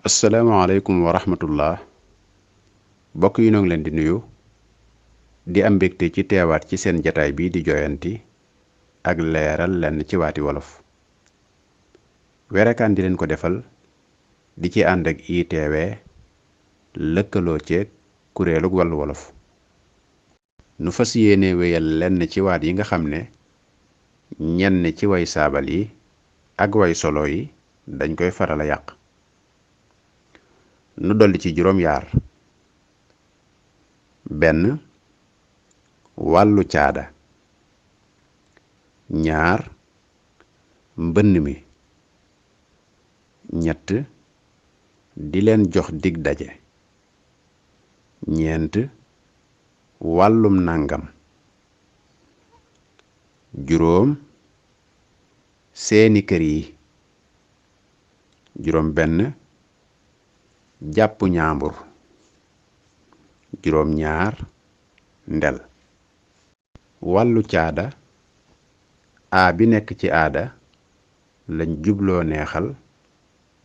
asalaamaaleykum wa rahmatullah bokk yi noo ngi leen di nuyu di am mbégte ci teewaat ci seen jataay bii di joyanti ak leeral lenn ci waati wolof werekaan di leen ko defal di ci ànd ak ITV lëkkaloo ceeg kuréelug wàllu wolof nu fas yéene wéyal lenn ci waat yi nga xam ne ñenn ci way saabal yi ak way solo yi dañ koy faral a yàq nu dolli ci juróom yaar benn wàllu caada ñaar mbënn mi ñett di leen jox dig daje ñeent wàllum nàngam juróom seeni kër yi juróom benn jàpp ñaambur juróom ñaar ndel wàllu caada a bi nekk ci aada lañ jubloo neexal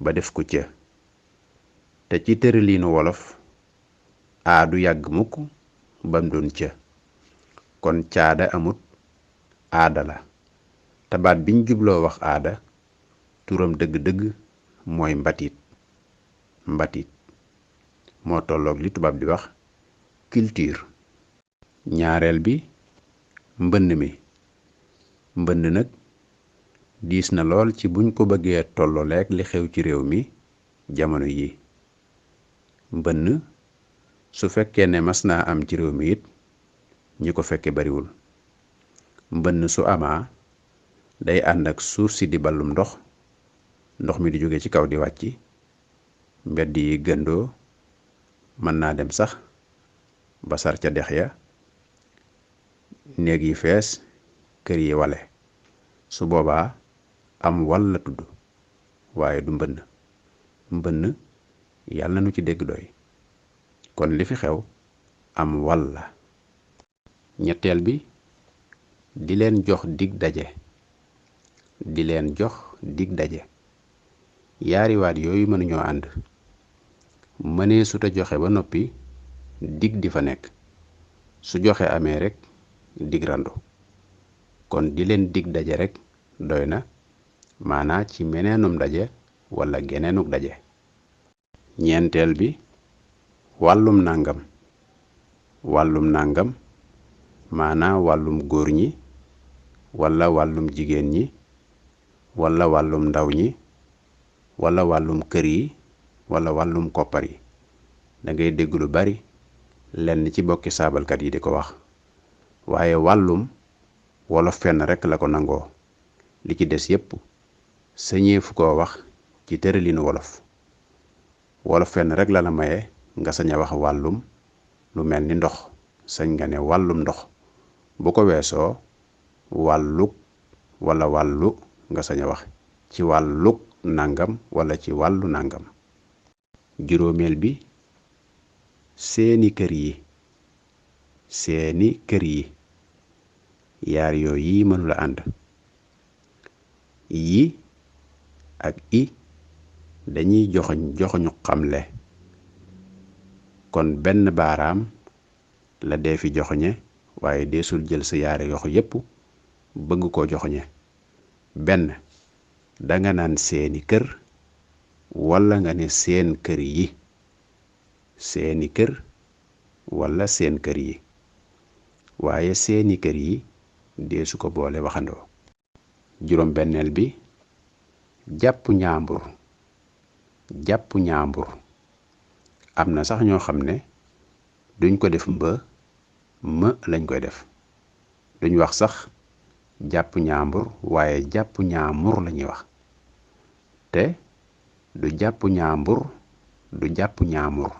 ba def ko ca te ci tërëliinu wolof a du yàgg mukk bam doon ca kon caada amut aada la te baat biñ jubloo wax aada turam dëgg-dëgg mooy mbatit moo tolloog li tubaab di wax culture ñaareel bi mbënn mi mbënn nag diis na lool ci buñ ko bëggee tolloleeg li xew ci réew mi jamono yi mbënn su fekkee ne mas naa am ci réew mi it ñi ko fekke bariwul mbënn su amaa day ànd ak suuf si di ballum ndox mi di jóge ci kaw di wàcc mbedd yi gëndoo mën naa dem sax ba sar ca dex ya néeg yi fees kër yi wale su boobaa am wal la tudd waaye du mbënn yàlla na nu ci dégg doy kon li fi xew am wal la ñetteel bi di leen jox dig daje yaari waat yooyu mënuñoo ànd mënee suta joxe ba noppi dig di fa nekk su joxe amee rek dig randu kon di leen dig daje rek doy na maanaa ci meneenum daje wala geneenuk daje ñeenteel bi wàllum nàngam maanaa wàllum góor ñi wala wàllum jigéen ñi wala wàllum ndaw ñi wala wàllum kër yi wala wàllum koppar yi da ngay dégg lu bari lenn ci bokki saabalkat yi di ko wax waaye wàllum wolof fenn rekk la ko nangoo li ci des yépp sañee fu ko wax ci tëralinu wolof fenn rekk la maye nga sañ a wax wàllum lu mel ni ndox sañ nga ne wàllum ndox bu ko weesoo wàlluk wala wàllu nga sañ a wax ci wàlluk nàngam wala ci wàllu nàngam juróomeel bi seeni kër yi yaar yooyu yi mënula ànd yi ak i dañuy joxoñu xamle kon benn baaraam la dee fi joxoñe waaye deesul jël sa yaare yoxo yépp bëgg koo joxoñe benn danga naan seeni kër wala nga ne seen kër yi seeni kër wala seen kër yi waaye seeni kër yi deesu ko boole waxandoo juróom benneel bi jàpp ñaambur am na sax ñoo xam ne duñ ko def më lañ koy def duñ wax sax jàpp ñaambur waaye jàpp ñaamur lañuy wax te du jàpp ñaambur du jàpp ñaamur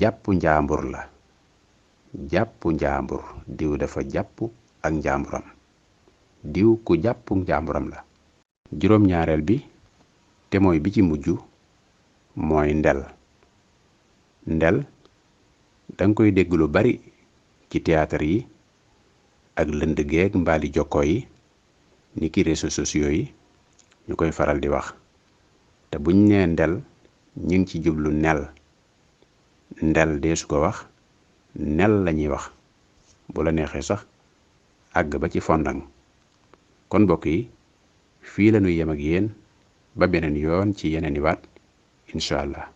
jàpp njaambur la jàpp njaambur diw dafa jàpp ak njaamburam diw ku jàpp njaamburam la juróom ñaareel bi te mooy bi ci mujj mooy ndel danga koy dégg lu bari ci théâtre yi ak lënd geeg mbaali jokko yi niki réseaux sociaux yi ñu koy faral di wax te buñ nee ndel ñu ngi ci jublu nel. ndel deesu ko wax, nel lañuy wax. bu la neexee sax àgg ba ci fondang. kon mbokk yi fii la ñuy yem ak yéen ba beneen yoon ci yeneen i waat incha allah.